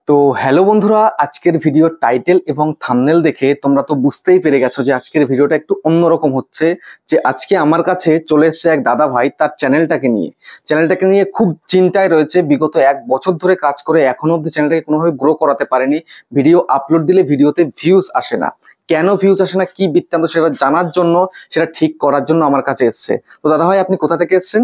তো হ্যালো বন্ধুরা, আজকের ভিডিও টাইটেল এবং থাম্বনেল দেখে তোমরা তো বুঝতেই পেরে গেছো যে আজকের ভিডিওটা একটু অন্যরকম হচ্ছে। যে আজকে আমার কাছে চলে এসেছে এক দাদা ভাই তার চ্যানেলটাকে নিয়ে খুব চিন্তায় রয়েছে। বিগত 1 বছর ধরে কাজ করে এখনো অব্দি চ্যানেলটাকে কোনোভাবে গ্রো করাতে পারেনি। ভিডিও আপলোড দিলে ভিডিওতে ভিউজ আসে না, কেন ভিউজ আসে না, কি বৃত্তান্ত সেটা জানার জন্য, সেটা ঠিক করার জন্য আমার কাছে এসছে। তো দাদা ভাই, আপনি কোথা থেকে এসেছেন?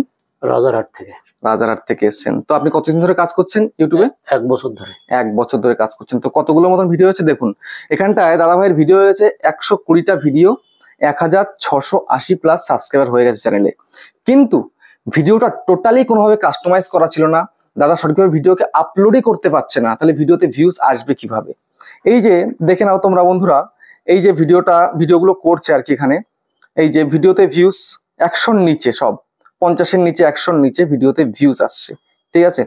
রাজারহাট থেকে এসেছেন। তো আপনি কতদিন ধরে কাজ করছেন ইউটিউবে? 1 বছর ধরে। 1 বছর ধরে কাজ করছেন। তো কতগুলো মতন ভিডিও হয়েছে দেখুন, এখানটায় দাদা ভাইয়ের ভিডিও হয়েছে 120টা ভিডিও, 1680+ সাবস্ক্রাইবার হয়ে গেছে চ্যানেলে। কিন্তু ভিডিওটা টোটালি কোনোভাবে কাস্টমাইজ করা ছিল না। দাদা সঠিকভাবে ভিডিওকে আপলোডই করতে পারছে না, তাহলে ভিডিওতে ভিউজ আসবে কিভাবে? এই যে দেখে নাও তোমরা বন্ধুরা, এই যে ভিডিওগুলো করছে আর কি। এখানে এই যে ভিডিওতে ভিউজ 100-র নিচে, সব 50-এর নিচে, 100-র নিচে ভিডিওতে ভিউজ আসছে। ঠিক আছে,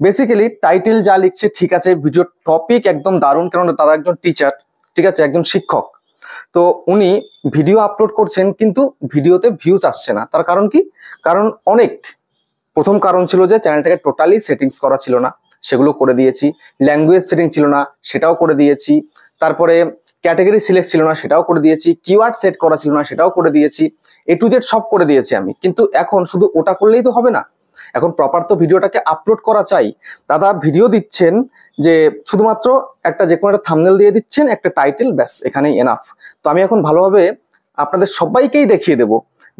বেসিক্যালি টাইটেল যা লিখছে ঠিক আছে, ভিডিওর টপিক একদম দারুণ, কারণ দাদা একজন টিচার, ঠিক আছে, একজন শিক্ষক। তো উনি ভিডিও আপলোড করছেন কিন্তু ভিডিওতে ভিউজ আসছে না। তার কারণ কি? কারণ প্রথম কারণ ছিল যে চ্যানেলটাকে টোটালি সেটিংস করা ছিল না, সেগুলো করে দিয়েছি। ল্যাঙ্গুয়েজ সেটিং ছিল না, সেটাও করে দিয়েছি। তারপরে ক্যাটাগরি সিলেক্ট ছিল না, সেটাও করে দিয়েছি। কিওয়ার্ড সেট করা ছিল না, সেটাও করে দিয়েছি। A to Z সব করে দিয়েছি আমি। কিন্তু এখন শুধু ওটা করলেই তো হবে না, এখন প্রপার তো ভিডিওটাকে আপলোড করা চাই। দাদা ভিডিও দিচ্ছেন যে শুধুমাত্র যে কোনো একটা থাম্বনেল দিয়ে দিচ্ছেন, একটা টাইটেল, ব্যাস এখানেই এনাফ। তো আমি এখন ভালোভাবে আপনাদের সবাইকেই দেখিয়ে দেব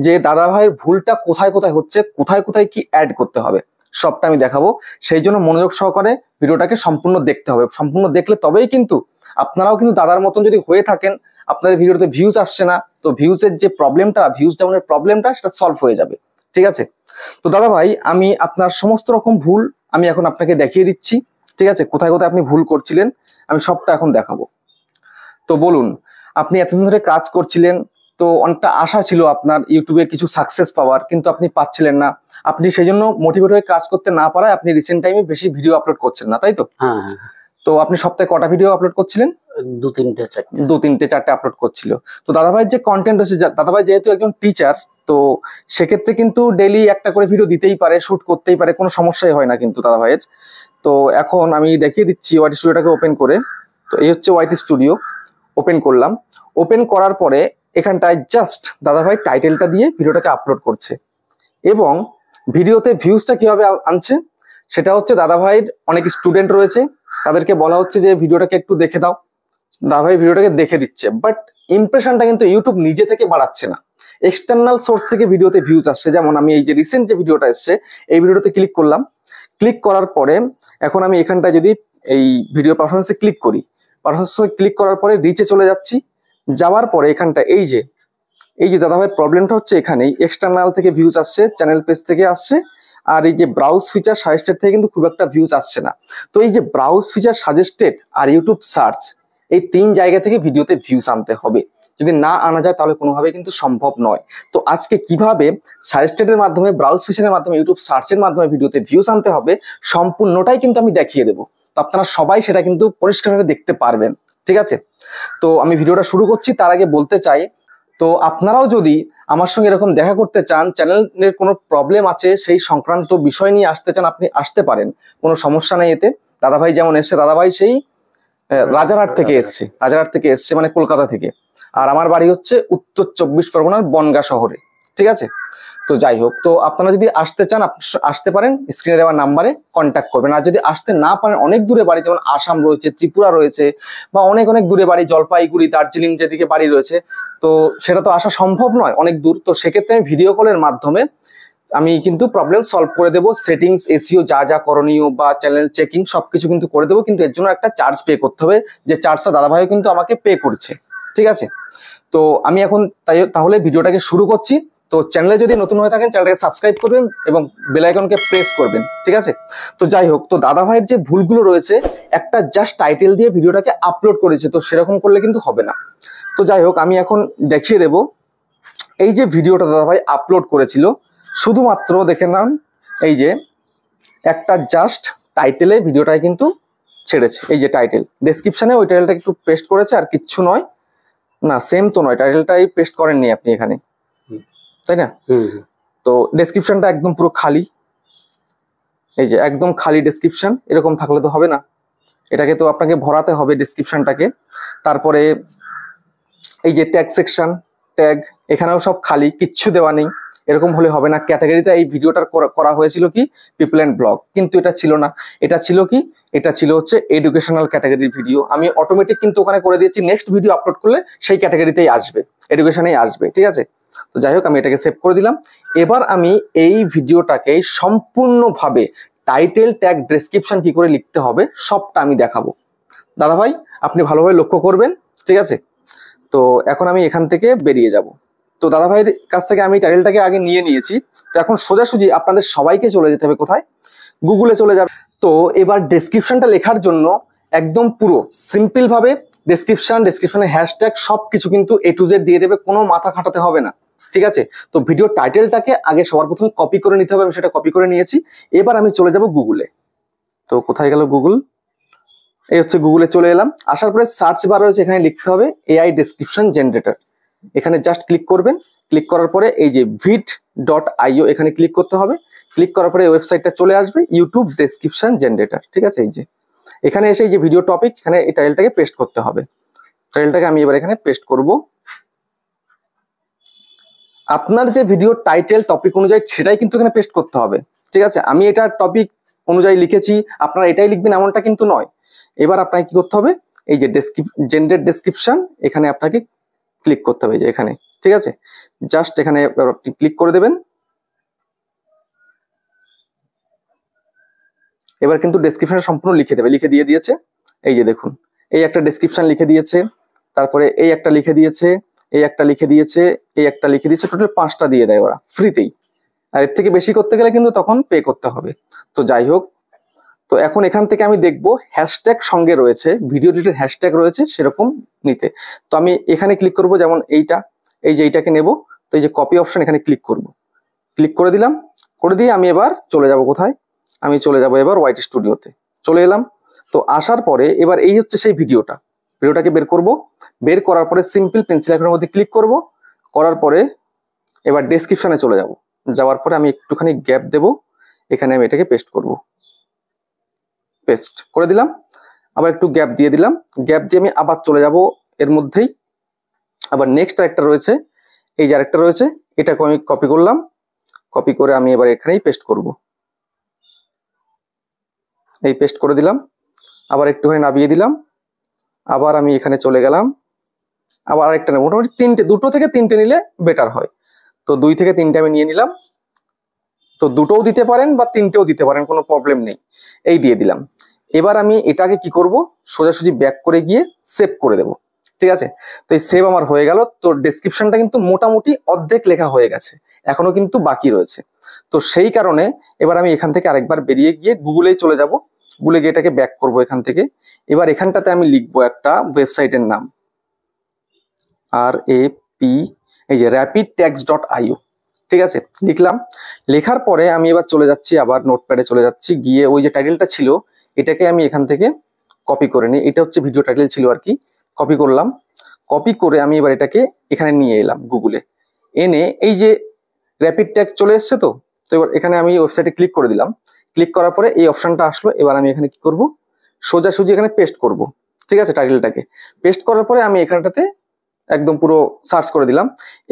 যে দাদা ভাইয়ের ভুলটা কোথায় কোথায় হচ্ছে, কোথায় কোথায় কি অ্যাড করতে হবে, সবটা আমি দেখাবো। সেই জন্য মনোযোগ সহকারে ভিডিওটাকে সম্পূর্ণ দেখতে হবে। সম্পূর্ণ দেখলে তবেই কিন্তু আপনারাও কিন্তু দাদার মতন যদি হয়ে থাকেন, আপনাদের ভিডিওতে ভিউজ আসছে না, তো ভিউজের যে প্রবলেমটা, ভিউজ ডাউনের প্রবলেমটা, সেটা সলভ হয়ে যাবে। ঠিক আছে, তো দাদা ভাই আমি আপনার সমস্ত রকম ভুল আমি এখন আপনাকে দেখিয়ে দিচ্ছি। ঠিক আছে, কোথায় কোথায় আপনি ভুল করছিলেন আমি সবটা এখন দেখাবো। তো বলুন, আপনি এতদিন ধরে কাজ করছিলেন, তো অনেকটা আশা ছিল আপনার ইউটিউবে কিছু সাকসেস পাওয়ার, কিন্তু আপনি পাচ্ছিলেন না। আপনি সেই জন্য মোটিভেট হয়ে কাজ করতে না পারায় আপনি রিসেন্ট টাইমে বেশি ভিডিও আপলোড করছেন না, তাই তো? হ্যাঁ। তো আপনি সপ্তাহে কটা ভিডিও আপলোড করছিলেন? 2-3-4 আপলোড করছিল। তো দাদাভাইয়ের যে কন্টেন্ট হচ্ছে, দাদাভাই যেহেতু একজন টিচার, তো সেক্ষেত্রে কিন্তু ডেইলি একটা করে ভিডিও দিতেই পারে, শুট করতেই পারে, কোনো সমস্যাই হয় না কিন্তু দাদাভাইয়ের। তো এখন আমি দেখিয়ে দিচ্ছি ওয়াইটি স্টুডিওটাকে ওপেন করে। তো এই হচ্ছে ওয়াইটি স্টুডিও, ওপেন করলাম। ওপেন করার পরে এখানটায় জাস্ট দাদাভাই টাইটেলটা দিয়ে ভিডিওটাকে আপলোড করছে। এবং ভিডিওতে ভিউজটা কিভাবে আনছে সেটা হচ্ছে, দাদাভাইয়ের অনেক স্টুডেন্ট রয়েছে, তাদেরকে বলা হচ্ছে যে ভিডিওটাকে একটু দেখে দাও। দাদাভাই ভিডিওটাকে দেখে দিচ্ছে, বাট ইমপ্রেশনটা কিন্তু ইউটিউব নিজে থেকে বাড়াচ্ছে না, এক্সটার্নাল সোর্স থেকে ভিডিওতে ভিউজ আসছে। যেমন আমি এই যে রিসেন্ট যে ভিডিওটা এসছে, এই ভিডিওটাতে ক্লিক করলাম। ক্লিক করার পরে এখন আমি এখানটায় যদি এই ভিডিও পারফরমেন্সে ক্লিক করি, পারফরমেন্সে ক্লিক করার পরে রিচে চলে যাচ্ছি। যাওয়ার পরে এখানটা এই যে দাদাভাইয়ের প্রবলেমটা হচ্ছে, এখানেই এক্সটার্নাল থেকে ভিউজ আসছে, চ্যানেল পেজ থেকে আসছে, আর এই যে ব্রাউজ ফিচার সাজেস্টেড থেকে কিন্তু খুব একটা ভিউজ আসছে না। তো এই যে ব্রাউজ ফিচার সাজেস্টেড আর ইউটিউব সার্চ, এই 3 জায়গা থেকে ভিডিওতে ভিউজ আনতে হবে। যদি না আনা যায় তাহলে কোনোভাবে কিন্তু সম্ভব নয়। তো আজকে কিভাবে সাজেস্টেডের মাধ্যমে, ব্রাউজ ফিচারের মাধ্যমে, ইউটিউব সার্চের মাধ্যমে ভিডিওতে ভিউজ আনতে হবে সম্পূর্ণটাই কিন্তু আমি দেখিয়ে দেবো। তো আপনারা সবাই সেটা কিন্তু পরিষ্কারভাবে দেখতে পারবেন। ঠিক আছে, তো আমি ভিডিওটা শুরু করছি। তার আগে বলতে চাই, তো আপনারাও যদি আমার সঙ্গে এরকম দেখা করতে চান, চ্যানেলের কোনো প্রবলেম আছে সেই সংক্রান্ত বিষয় নিয়ে আসতে চান, আপনি আসতে পারেন, কোনো সমস্যা নেই এতে। দাদাভাই যেমন এসছে, দাদাভাই সেই রাজারহাট থেকে এসছে, মানে কলকাতা থেকে। আর আমার বাড়ি হচ্ছে উত্তর 24 পরগনার বনগাঁ শহরে। ঠিক আছে, তো যাই হোক, তো আপনারা যদি আসতে চান আসতে পারেন, স্ক্রিনে দেওয়া নাম্বারে কন্ট্যাক্ট করবেন। আর যদি আসতে না পারেন, অনেক দূরে বাড়ি, যেমন আসাম রয়েছে, ত্রিপুরা রয়েছে, বা অনেক অনেক দূরে বাড়ি, জলপাইগুড়ি, দার্জিলিং যেদিকে বাড়ি রয়েছে, তো সেটা তো আসা সম্ভব নয়, অনেক দূর। তো সেক্ষেত্রে আমি ভিডিও কলের মাধ্যমে আমি কিন্তু প্রবলেম সলভ করে দেবো। সেটিংস, এসইও যা যা করণীয় বা চ্যানেল চেকিং সবকিছু কিন্তু করে দেবো। কিন্তু এর জন্য একটা চার্জ পে করতে হবে, যে চার্জটা দাদাভাইও কিন্তু আমাকে পে করছে। ঠিক আছে, তো আমি এখন তাহলে ভিডিওটাকে শুরু করছি। তো চ্যানেলে যদি নতুন হয়ে থাকেন, চ্যানেলটাকে সাবস্ক্রাইব করবেন এবং বেল আইকনকে প্রেস করবেন। ঠিক আছে, তো যাই হোক, তো দাদাভাইয়ের যে ভুলগুলো রয়েছে, একটা জাস্ট টাইটেল দিয়ে ভিডিওটাকে আপলোড করেছে, তো সেরকম করলে কিন্তু হবে না। তো যাই হোক, আমি এখন দেখিয়ে দেব এই যে ভিডিওটা দাদাভাই আপলোড করেছিল, শুধুমাত্র দেখে নান, এই যে একটা জাস্ট টাইটেলে ভিডিওটায় কিন্তু ছেড়েছে। এই যে টাইটেল, ডেসক্রিপশনে ওই টাইটেলটা একটু পেস্ট করেছে, আর কিচ্ছু নয়। না, সেম তো নয়, টাইটেলটাই পেস্ট করেননি আপনি এখানে, তাই না? তো ডেসক্রিপশনটা একদম পুরো খালি, এই যে একদম খালি ডেসক্রিপশন, এরকম থাকলে তো হবে না। এটাকে তো আপনাকে ভরাতে হবে ডেসক্রিপশনটাকে। তারপরে এই যে ট্যাগ সেকশন, ট্যাগ এখানেও সব খালি, কিচ্ছু দেওয়া নেই। এরকম হলে হবে না। ক্যাটাগরিতে এই ভিডিওটার করা হয়েছিল কি পিপল এন্ড ব্লগ, কিন্তু এটা ছিল না। এটা ছিল কি, এটা ছিল হচ্ছে এডুকেশনাল ক্যাটাগরির ভিডিও। আমি অটোমেটিক কিন্তু ওখানে করে দিয়েছি, নেক্সট ভিডিও আপলোড করলে সেই ক্যাটাগরিতেই আসবে, এডুকেশনেই আসবে, ঠিক আছে। তো যাই হোক, আমি এটাকে সেভ করে দিলাম। এবার আমি এই ভিডিওটাকে সম্পূর্ণভাবে টাইটেল, ট্যাগ, ডেসক্রিপশন কি করে লিখতে হবে সবটা আমি দেখাবো। দাদা ভাই আপনি ভালোভাবে লক্ষ্য করবেন, ঠিক আছে। তো এখন আমি এখান থেকে বেরিয়ে যাব। তো দাদা ভাইয়ের কাছ থেকে আমি টাইটেলটাকে আগে নিয়ে নিয়েছি। তো এখন সোজাসুজি আপনাদের সবাইকে চলে যেতে হবে কোথায়, গুগলে চলে যাবে। তো এবার ডেসক্রিপশনটা লেখার জন্য একদম পুরো সিম্পল ভাবে ডেসক্রিপশনের হ্যাশট্যাগ সবকিছু কিন্তু A to Z দিয়ে দেবে, কোনো মাথা খাটাতে হবে না, ঠিক আছে। তো ভিডিও টাইটেলটাকে আগে সবার প্রথমে কপি করে নিতে হবে, আমি সেটা কপি করে নিয়েছি। এবার আমি চলে যাব গুগলে। তো কোথায় গেল গুগল, এই হচ্ছে গুগলে চলে এলাম। আসার পরে সার্চ বার রয়েছে, এখানে লিখতে হবে AI ডেসক্রিপশন জেনারেটর। এখানে জাস্ট ক্লিক করবেন। ক্লিক করার পরে এই যে vid.io এখানে ক্লিক করতে হবে। ক্লিক করার পরে ওয়েবসাইটটা চলে আসবে, ইউটিউব ডেসক্রিপশন জেনারেটর, ঠিক আছে। এই যে এখানে এসে এই যে ভিডিও টপিক, এখানে এই টাইটেলটাকে পেস্ট করতে হবে। টাইটেলটাকে আমি এবার এখানে পেস্ট করব। আপনার যে ভিডিও টাইটেল টপিক অনুযায়ী সেটাই কিন্তু এখানে পেস্ট করতে হবে, ঠিক আছে। আমি এটা টপিক অনুযায়ী লিখেছি, আপনারা এটাই লিখবেন এমনটা কিন্তু নয়। এবার আপনাকে কি করতে হবে, এই যে জেনারেট ডেসক্রিপশন এখানে আপনাকে ক্লিক করতে হবে, যে এখানে, ঠিক আছে। জাস্ট এখানে আপনি ক্লিক করে দেবেন। এবার কিন্তু ডেসক্রিপশন সম্পূর্ণ লিখে দেবে, লিখে দিয়ে দিয়েছে। এই যে দেখুন, এই একটা ডেসক্রিপশন লিখে দিয়েছে, তারপরে এই একটা লিখে দিয়েছে, এই একটা লিখে দিয়েছে, এই একটা লিখে দিয়েছে, টোটাল 5টা দিয়ে দেয় ওরা ফ্রিতেই। আর এর থেকে বেশি করতে গেলে কিন্তু তখন পে করতে হবে। তো যাই হোক, তো এখন এখান থেকে আমি দেখবো হ্যাশট্যাগ সঙ্গে রয়েছে, ভিডিও রিলেটেড হ্যাশট্যাগ রয়েছে সেরকম নিতে। তো আমি এখানে ক্লিক করব, যেমন এইটা, এই যে এইটাকে নেব। তো এই যে কপি অপশন এখানে ক্লিক করব, ক্লিক করে দিলাম। করে দিয়ে আমি এবার চলে যাব কোথায়, আমি চলে যাব এবার ওয়াইটি স্টুডিওতে। চলে এলাম। তো আসার পরে এবার এই হচ্ছে সেই ভিডিওটাকে বের করব। বের করার পরে সিম্পল পেন্সিল আইকনের মধ্যে ক্লিক করব। করার পরে এবার ডেসক্রিপশনে চলে যাব। যাওয়ার পরে আমি একটুখানি গ্যাপ দেব, এখানে আমি এটাকে পেস্ট করব। পেস্ট করে দিলাম। আবার একটু গ্যাপ দিয়ে দিলাম। গ্যাপ দিয়ে আমি আবার চলে যাব এর মধ্যেই। আবার নেক্সট আরেকটা রয়েছে, এই যে আরেকটা রয়েছে, এটাকে আমি কপি করলাম। কপি করে আমি এবার এখানেই পেস্ট করব। এই পেস্ট করে দিলাম। আবার একটুখানি নামিয়ে দিলাম। আবার আমি এখানে চলে গেলাম। আবার আরেকটা নেব, মোটামুটি দুটো থেকে তিনটে নিলে বেটার হয়। তো 2 থেকে 3টে আমি নিয়ে নিলাম। তো দুটোও দিতে পারেন বা 3টেও দিতে পারেন, কোনো প্রবলেম নেই। এই দিয়ে দিলাম। এবার আমি এটাকে কি করব, সোজাসুজি ব্যাক করে গিয়ে সেভ করে দেব, ঠিক আছে। তো এই সেভ আমার হয়ে গেল। তো ডেসক্রিপশনটা কিন্তু মোটামুটি অর্ধেক লেখা হয়ে গেছে, এখনো কিন্তু বাকি রয়েছে। তো সেই কারণে এবার আমি এখান থেকে আরেকবার বেরিয়ে গিয়ে গুগলেই চলে যাব। গুগলে গিয়ে এটাকে ব্যাক করব এখান থেকে। এবার এখানটাতে আমি লিখবো একটা ওয়েবসাইটের নাম, RAP, এই যে rapidtext.io, ঠিক আছে। লিখলাম। লেখার পরে আমি এবার চলে যাচ্ছি, আবার নোটপ্যাডে চলে যাচ্ছি, গিয়ে ওই যে টাইটেলটা ছিল এটাকে আমি এখান থেকে কপি করে নিই। এটা হচ্ছে ভিডিও টাইটেল ছিল আর কি, কপি করলাম। কপি করে আমি এবার এটাকে এখানে নিয়ে এলাম গুগলে। এনে এই যে র্যাপিড টেক্সট চলে এসছে। তো এবার এখানে আমি ওয়েবসাইটে ক্লিক করে দিলাম। ক্লিক করার পরে এই অপশনটা আসলো। এবার আমি এখানে কি করব, সোজাসুজি এখানে পেস্ট করব, ঠিক আছে। টাইটেলটাকে পেস্ট করার পরে আমি এখানটাতে একদম পুরো সার্চ করে দিলাম।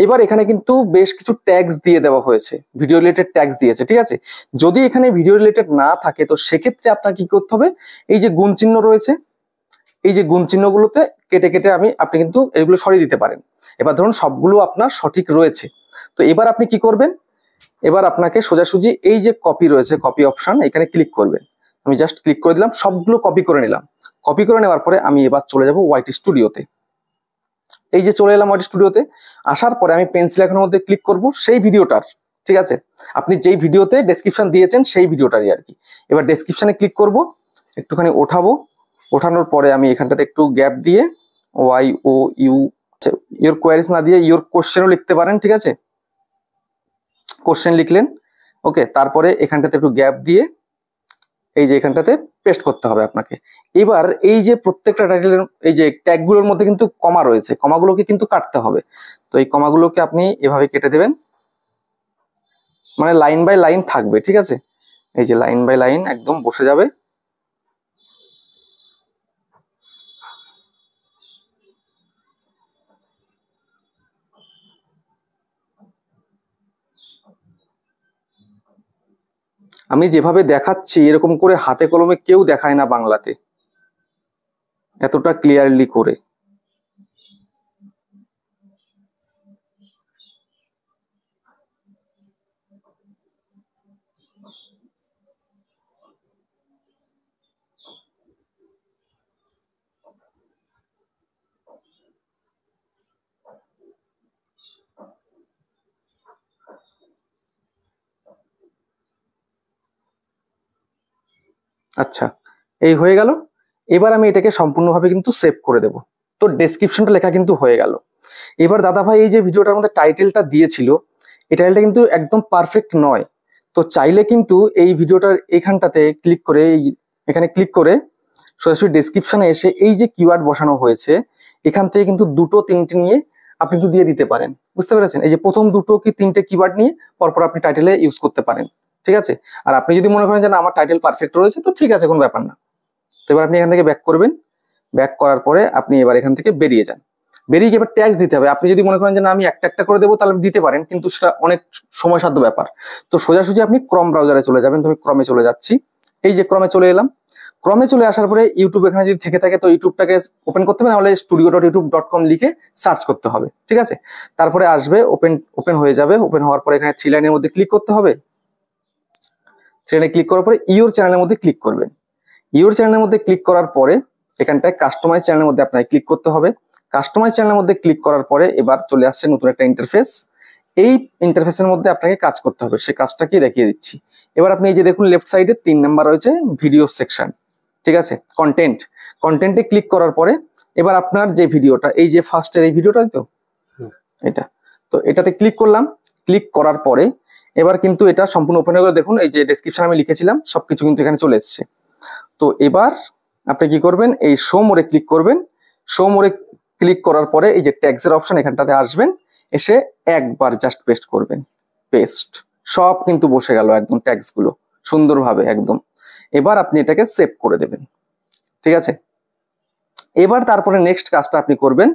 এবার এখানে কিন্তু বেশ কিছু ট্যাগস দিয়ে দেওয়া হয়েছে, ভিডিও রিলেটেড ট্যাগস দিয়েছে, ঠিক আছে। যদি এখানে ভিডিও রিলেটেড না থাকে তো সেক্ষেত্রে আপনার কি করতে হবে, এই যে গুণ চিহ্ন রয়েছে, এই যে গুণ চিহ্নগুলোতে কেটে কেটে আপনি কিন্তু এগুলো সরিয়ে দিতে পারেন। এবার ধরুন সবগুলো আপনার সঠিক রয়েছে। তো এবার আপনি কি করবেন, এবার আপনাকে সোজাসুজি এই যে কপি রয়েছে, কপি অপশন, এখানে ক্লিক করবেন। আমি জাস্ট ক্লিক করে দিলাম, সবগুলো কপি করে নিলাম। কপি করে নেওয়ার পরে আমি এবার চলে যাব ওয়াইটি স্টুডিওতে। এই যে চলে এলাম ওয়াইটি স্টুডিওতে। আসার পরে আমি পেন্সিল আইকনের মধ্যে ক্লিক করব সেই ভিডিওটার, ঠিক আছে। আপনি যেই ভিডিওতে ডেসক্রিপশন দিয়েছেন সেই ভিডিওটারই আর কি। এবার ডেসক্রিপশনে ক্লিক করব, একটুখানি ওঠাবো। ওঠানোর পরে আমি এখানটাতে একটু গ্যাপ দিয়ে YOU, ইওর কোয়ারিজ না দিয়ে ইওর কোশ্চেনও লিখতে পারেন, ঠিক আছে। কোশ্চেন লিখলেন, ওকে। তারপরে এখানটাতে একটু গ্যাপ দিয়ে এই যে এখানটাতে পেস্ট করতে হবে আপনাকে। এবার এই যে প্রত্যেকটা টাইটেলের এই যে ট্যাগগুলোর মধ্যে কিন্তু কমা রয়েছে, কমাগুলোকে কিন্তু কাটতে হবে। তো এই কমাগুলোকে আপনি এভাবে কেটে দেবেন, মানে লাইন বাই লাইন থাকবে, ঠিক আছে। এই যে লাইন বাই লাইন একদম বসে যাবে। আমি যেভাবে দেখাচ্ছি এরকম করে হাতে কলমে কেউ দেখায় না বাংলাতে এতটা ক্লিয়ারলি করে। আচ্ছা, এই হয়ে গেল। এবার আমি এটাকে সম্পূর্ণভাবে কিন্তু সেভ করে দেব। তো ডেসক্রিপশনটা লেখা কিন্তু হয়ে গেল। এবার দাদা ভাই এই যে ভিডিওটার মধ্যে টাইটেলটা দিয়েছিল, এই টাইটেলটা কিন্তু একদম পারফেক্ট নয়। তো চাইলে কিন্তু এই ভিডিওটার এখানটাতে ক্লিক করে, এখানে ক্লিক করে সরাসরি ডেসক্রিপশনে এসে এই যে কিওয়ার্ড বসানো হয়েছে এখান থেকে কিন্তু দুটো তিনটে নিয়ে আপনি কিন্তু দিয়ে দিতে পারেন। বুঝতে পেরেছেন? এই যে প্রথম দুটো কি তিনটে কিওয়ার্ড নিয়ে পরপর আপনি টাইটেলে ইউজ করতে পারেন। ঠিক আছে? আর আপনি যদি মনে করেন যে না আমার টাইটেল পারফেক্ট রয়েছে তো ঠিক আছে, কোনো ব্যাপার না। তো এবার আপনি এখান থেকে ব্যাক করবেন। ব্যাক করার পরে আপনি এবার এখান থেকে বেরিয়ে যান। বেরিয়ে গিয়ে এবার ট্যাক্স দিতে হবে। আপনি যদি মনে করেন যে না আমি একটা একটা করে দেবো তাহলে দিতে পারেন, কিন্তু সেটা অনেক সময়সাধ্য ব্যাপার। তো সোজাসুজি আপনি ক্রম ব্রাউজারে চলে যাবেন। তো আমি ক্রমে চলে যাচ্ছি। এই যে ক্রমে চলে এলাম। ক্রমে চলে আসার পরে ইউটিউব এখানে যদি থেকে থাকে তো ইউটিউবটাকে ওপেন করতে হবে, নাহলে studio.youtube.com লিখে সার্চ করতে হবে। ঠিক আছে? তারপরে আসবে ওপেন হয়ে যাবে। ওপেন হওয়ার পরে এখানে 3 লাইনের মধ্যে ক্লিক করতে হবে। 3 লাইনে ক্লিক করার পরে ইওর চ্যানেলের মধ্যে ক্লিক করবেন। ইওর চ্যানেলের মধ্যে ক্লিক করার পরে এখানটায় কাস্টমাইজ চ্যানেলের মধ্যে আপনাকে ক্লিক করতে হবে। কাস্টমাইজ চ্যানেলের মধ্যে ক্লিক করার পরে এবার চলে আসছে নতুন একটা ইন্টারফেস। এই ইন্টারফেসের মধ্যে আপনাকে কাজ করতে হবে। সেই কাজটা কি দেখিয়ে দিচ্ছি। এবার আপনি এই যে দেখুন লেফট সাইডে 3 নাম্বার রয়েছে ভিডিও সেকশন। ঠিক আছে? কন্টেন্টে ক্লিক করার পরে এবার আপনার যে ভিডিওটা, এই যে ফার্স্টের এই ভিডিওটাই তো এটা, তো এটাতে ক্লিক করলাম। ক্লিক করার পরে এবার কিন্তু এটা সম্পূর্ণ ওপেন হয়ে গেল। দেখুন এই যে ডেসক্রিপশন আমি লিখেছিলাম সবকিছু কিন্তু এখানে চলে এসেছে। তো এবার আপনি কি করবেন, এই শো মোরে ক্লিক করবেন। শো মোরে ক্লিক করার পরে এই যে ট্যাগসের অপশন এখানটাতে আসবেন, এসে একবার জাস্ট পেস্ট করবেন। পেস্ট, সব কিন্তু বসে গেল একদম ট্যাগস গুলো সুন্দরভাবে একদম। এবার আপনি এটাকে সেভ করে দেবেন। ঠিক আছে? এবার তারপরে নেক্সট কাজটা আপনি করবেন,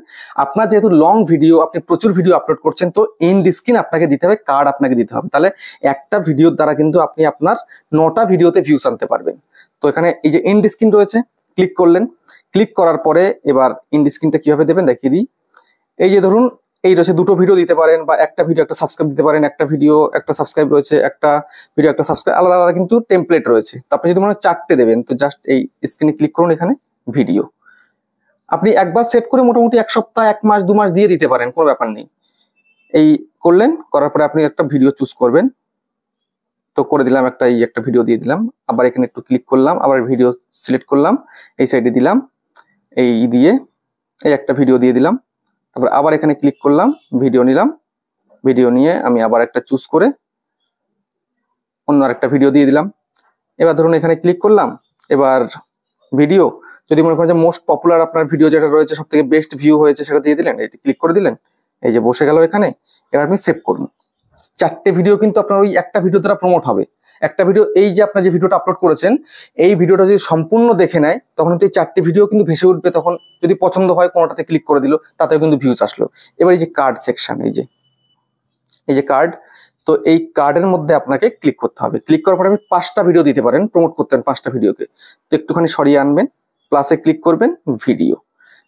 আপনার যেহেতু লং ভিডিও, আপনি প্রচুর ভিডিও আপলোড করছেন, তো এন্ড স্ক্রিন আপনাকে দিতে হবে, কার্ড আপনাকে দিতে হবে। তাহলে একটা ভিডিওর দ্বারা কিন্তু আপনি আপনার 9টা ভিডিওতে ভিউজ আনতে পারবেন। তো এখানে এই যে এন্ড স্ক্রিন রয়েছে, ক্লিক করলেন। ক্লিক করার পরে এবার এন্ড স্ক্রিনটা কিভাবে দেবেন দেখিয়ে দিই। এই যে ধরুন এই রয়েছে দুটো ভিডিও দিতে পারেন, বা একটা ভিডিও একটা সাবস্ক্রাইব দিতে পারেন। একটা ভিডিও একটা সাবস্ক্রাইব রয়েছে, একটা ভিডিও একটা সাবস্ক্রাইব, আলাদা আলাদা কিন্তু টেমপ্লেট রয়েছে। তো আপনি যদি মনে হয় 4টে দেবেন তো জাস্ট এই স্ক্রিনে ক্লিক করুন, এখানে ভিডিও। আপনি একবার সেট করে মোটামুটি 1 সপ্তাহ 1 মাস 2 মাস দিয়ে দিতে পারেন, কোনো ব্যাপার নেই। এই করলেন, করার পরে আপনি একটা ভিডিও চুজ করবেন। তো করে দিলাম একটা, এই একটা ভিডিও দিয়ে দিলাম। আবার এখানে একটু ক্লিক করলাম, আবার ভিডিও সিলেক্ট করলাম, এই সাইডে দিলাম, এই দিয়ে এই একটা ভিডিও দিয়ে দিলাম। তারপর আবার এখানে ক্লিক করলাম, ভিডিও নিলাম। ভিডিও নিয়ে আমি আবার একটা চুজ করে অন্য আরেকটা ভিডিও দিয়ে দিলাম। এবার ধরুন এখানে ক্লিক করলাম, এবার ভিডিও যদি মনে করেন যে মোস্ট পপুলার আপনার ভিডিও যেটা রয়েছে, সব থেকে বেস্ট ভিউ হয়েছে, সেটা দিয়ে দিলেন। এটি ক্লিক করে দিলেন, এই যে বসে গেল এখানে। এবার আপনি সেভ করুন। 4টে ভিডিও কিন্তু আপনার ওই একটা ভিডিও দ্বারা প্রমোট হবে। একটা ভিডিও, এই যে আপনার যে ভিডিওটা আপলোড করেছেন, এই ভিডিওটা যদি সম্পূর্ণ দেখে নেয় তখন কিন্তু এই 4টে ভিডিও কিন্তু ভেসে উঠবে। তখন যদি পছন্দ হয় কোনোটাতে ক্লিক করে দিল, তাতেও কিন্তু ভিউজ আসলো। এবার এই যে কার্ড সেকশন, এই যে কার্ড, তো এই কার্ডের মধ্যে আপনাকে ক্লিক করতে হবে। ক্লিক করার পরে আপনি 5টা ভিডিও দিতে পারেন, প্রমোট করতেন 5টা ভিডিওকে। তো একটুখানি সরিয়ে আনবেন, প্লাসে ক্লিক করবেন,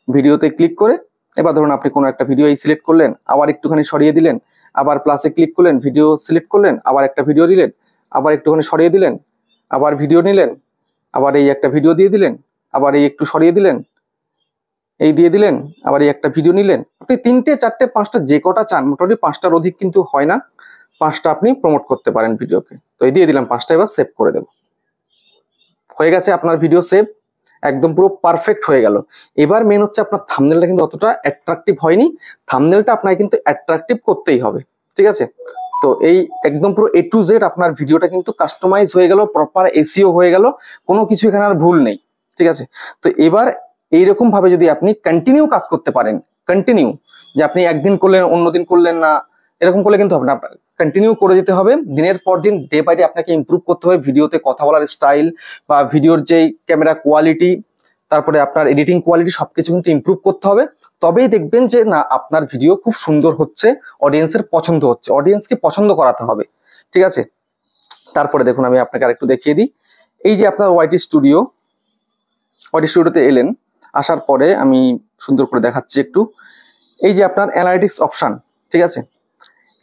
ভিডিওতে ক্লিক করে এবার ধরুন আপনি কোনো একটা ভিডিও এই সিলেক্ট করলেন, আবার একটুখানি সরিয়ে দিলেন, আবার প্লাসে ক্লিক করলেন, ভিডিও সিলেক্ট করলেন, আবার একটা ভিডিও দিলেন, আবার একটুখানি সরিয়ে দিলেন, আবার ভিডিও নিলেন, আবার এই একটা ভিডিও দিয়ে দিলেন, আবার এই একটু সরিয়ে দিলেন, এই দিয়ে দিলেন, আবার এই একটা ভিডিও নিলেন। আপনি 3টে 4টে 5টা যে কটা চান, মোটামুটি 5টার অধিক কিন্তু হয় না, 5টা আপনি প্রমোট করতে পারেন ভিডিওকে। তো এই দিয়ে দিলাম 5টা, এবার সেভ করে দেব। হয়ে গেছে আপনার ভিডিও সেভ, একদম পুরো পারফেক্ট হয়ে গেল। এবার মেন হচ্ছে আপনার থাম্বনেলটা কিন্তু অতটা অ্যাট্রাকটিভ হয়নি। থাম্বনেলটা আপনাকে কিন্তু অ্যাট্রাকটিভ করতেই হবে। ঠিক আছে? তো এই একদম পুরো A to Z আপনার ভিডিওটা কিন্তু কাস্টমাইজ হয়ে গেল, প্রপার এসইও হয়ে গেল, কোনো কিছু এখানে আর ভুল নেই। ঠিক আছে? তো এবার এইরকম ভাবে যদি আপনি কন্টিনিউ কাজ করতে পারেন, কন্টিনিউ, যে আপনি একদিন করলেন অন্যদিন করলেন না, এরকম করলে কিন্তু হবে না। কন্টিনিউ করে যেতে হবে, দিনের পর দিন ডে বাই ডে আপনাকে ইমপ্রুভ করতে হবে। ভিডিওতে কথা বলার স্টাইল বা ভিডিওর যেই ক্যামেরা কোয়ালিটি, তারপরে আপনার এডিটিং কোয়ালিটি, সবকিছু কিন্তু ইমপ্রুভ করতে হবে। তবেই দেখবেন যে না আপনার ভিডিও খুব সুন্দর হচ্ছে, অডিয়েন্সের পছন্দ হচ্ছে, অডিয়েন্সকে পছন্দ করাতে হবে। ঠিক আছে? তারপরে দেখুন আমি আপনাকে আরেকটু দেখিয়ে দিই। এই যে আপনার ওয়াইটি স্টুডিওতে এলেন, আসার পরে আমি সুন্দর করে দেখাচ্ছি একটু। এই যে আপনার অ্যানালিটিক্স অপশন, ঠিক আছে,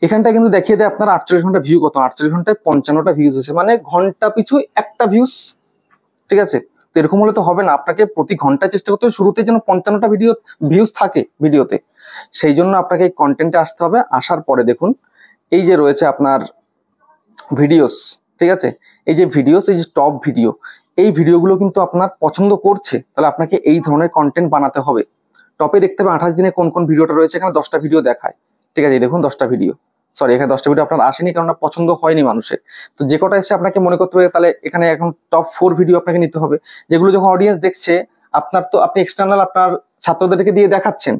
এখানটা কিন্তু দেখিয়ে দেয় আপনার 48 ঘন্টা ভিউ কত। 48 ঘন্টায় 55টা ভিউজ হয়েছে, মানে ঘন্টা পিছু একটা ভিউজ, ঠিক আছে। তো এরকম হলে তো হবে না, আপনাকে প্রতি ঘন্টায় চেষ্টা করতে হবে শুরুতে যেন 55টা ভিউজ থাকে ভিডিওতে। সেই জন্য আপনাকে এই কন্টেন্টে আসতে হবে। আসার পরে দেখুন এই যে রয়েছে আপনার ভিডিওস, ঠিক আছে, এই যে ভিডিওস, এই যে টপ ভিডিও, এই ভিডিওগুলো কিন্তু আপনার পছন্দ করছে, তাহলে আপনাকে এই ধরনের কন্টেন্ট বানাতে হবে। টপে দেখতে পাবেন 28 দিনে কোন কোন ভিডিওটা রয়েছে, এখানে 10টা ভিডিও দেখায়, ঠিক আছে, দেখুন 10টা ভিডিও, সরি এখানে 10টা ভিডিও আপনার আসেনি কারণ পছন্দ হয়নি মানুষের। তো যে কটা এসে আপনাকে মনে করতে হবে, তাহলে এখানে এখন টপ 4 ভিডিও আপনাকে নিতে হবে, যেগুলো যখন অডিয়েন্স দেখছে আপনার, তো আপনি এক্সটার্নাল আপনার ছাত্রদেরকে দিয়ে দেখাচ্ছেন,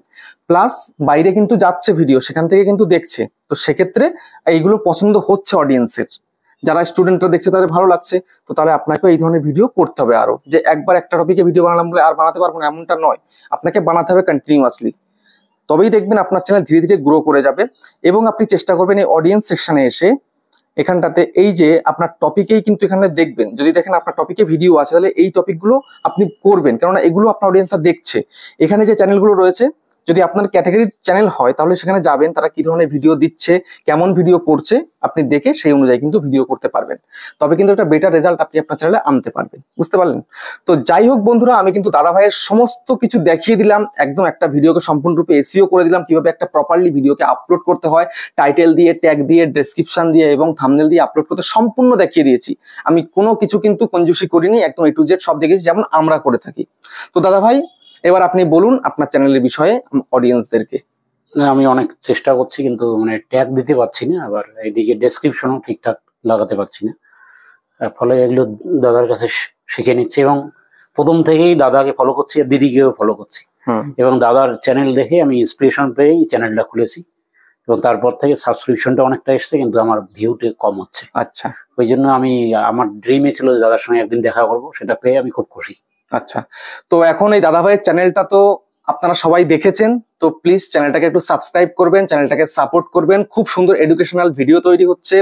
প্লাস বাইরে কিন্তু যাচ্ছে ভিডিও, সেখান থেকে কিন্তু দেখছে। তো সেক্ষেত্রে এইগুলো পছন্দ হচ্ছে অডিয়েন্সের, যারা স্টুডেন্টরা দেখছে তাদের ভালো লাগছে। তো তাহলে আপনাকে এই ধরনের ভিডিও করতে হবে আরো, যে একবার একটা টপিকে ভিডিও বানালাম বলে আর বানাতে পারবো না এমনটা নয়, আপনাকে বানাতে হবে কন্টিনিউয়াসলি। তবেই দেখবেন আপনার চ্যানেল ধীরে ধীরে গ্রো করে যাবে। এবং আপনি চেষ্টা করবেন এই অডিয়েন্স সেকশনে এসে এখানটাতে এই যে আপনার টপিকেই কিন্তু এখানে দেখবেন, যদি দেখেন আপনার টপিকে ভিডিও আছে তাহলে এই টপিকগুলো আপনি করবেন, কেননা এগুলো আপনার অডিয়েন্সরা দেখছে। এখানে যে চ্যানেলগুলো রয়েছে, যদি আপনার ক্যাটাগরির চ্যানেল হয় তাহলে সেখানে যাবেন, তারা কি ধরনের ভিডিও দিচ্ছে, কেমন ভিডিও করছে, আপনি দেখে সেই অনুযায়ী কিন্তু ভিডিও করতে পারবেন। তবে কিন্তু একটা বেটার রেজাল্ট আপনি আপনার চ্যানেলে আনতে পারবেন, বুঝতে পারলেন? তো যাই হোক বন্ধুরা, আমি কিন্তু দাদা ভাইয়ের সমস্ত কিছু দেখিয়ে দিলাম, একদম একটা ভিডিওকে সম্পূর্ণরূপে এসইও করে দিলাম, কিভাবে একটা প্রপারলি ভিডিওকে আপলোড করতে হয়, টাইটেল দিয়ে, ট্যাগ দিয়ে, ডেসক্রিপশন দিয়ে এবং থাম্বনেল দিয়ে আপলোড করতে সম্পূর্ণ দেখিয়ে দিয়েছি। আমি কোনো কিছু কিন্তু কঞ্জুসি করিনি, একদম A to Z সব দেখেছি যেমন আমরা করে থাকি। তো দাদা ভাই এবার আপনি বলুন আপনার চ্যানেলের বিষয়ে অডিয়েন্সদেরকে। আমি অনেক চেষ্টা করছি কিন্তু মানে ট্যাগ দিতে পারছি না, আবার এইদিকে ডেসক্রিপশনও ঠিকঠাক লাগাতে পারছি না, ফলে এগুলো দাদার কাছে শিখে নিচ্ছি এবং প্রথম থেকেই দাদাকে ফলো করছি আর দিদিকেও ফলো করছি এবং দাদার চ্যানেল দেখে আমি ইন্সপিরেশন পেয়েই চ্যানেলটা খুলেছি এবং তারপর থেকে সাবস্ক্রিপশনটা অনেকটা এসছে কিন্তু আমার ভিউটা কম হচ্ছে। আচ্ছা, ওই জন্য আমি আমার ড্রিমে ছিল যে দাদার সঙ্গে একদিন দেখা করবো, সেটা পেয়ে আমি খুব খুশি। আচ্ছা, তো এখন এই দাদা ভাইয়ের চ্যানেলটা তো আপনারা সবাই দেখেছেন, তো প্লিজ চ্যানেলটাকে একটু সাবস্ক্রাইব করবেন, চ্যানেলটাকে সাপোর্ট করবেন। খুব সুন্দর এডুকেশনাল ভিডিও তৈরি হচ্ছে,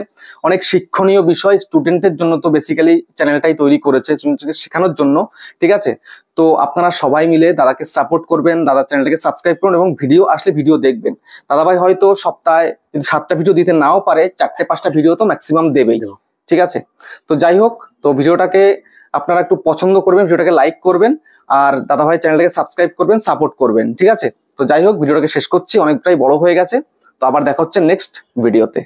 অনেক শিক্ষণীয় বিষয় স্টুডেন্টদের জন্য, তো বেসিক্যালি চ্যানেলটাই তৈরি করেছে স্টুডেন্টকে শেখানোর জন্য, ঠিক আছে। তো আপনারা সবাই মিলে দাদাকে সাপোর্ট করবেন, দাদার চ্যানেলটাকে সাবস্ক্রাইব করুন এবং ভিডিও আসলে ভিডিও দেখবেন। দাদা ভাই হয়তো সপ্তাহে যদি 7টা ভিডিও দিতে নাও পারে, 4-5টা ভিডিও তো ম্যাক্সিমাম দেবেই, ঠিক আছে। তো যাই হোক, তো ভিডিওটাকে আপনারা একটু পছন্দ করবেন, ভিডিওটাকে লাইক করবেন আর দাদা ভাই চ্যানেলটাকে সাবস্ক্রাইব করবেন, সাপোর্ট করবেন, ঠিক আছে। তো যাই হোক, ভিডিওটাকে শেষ করছি, অনেকটাই বড় হয়ে গেছে। তো আবার দেখা হচ্ছে নেক্সট ভিডিওতে।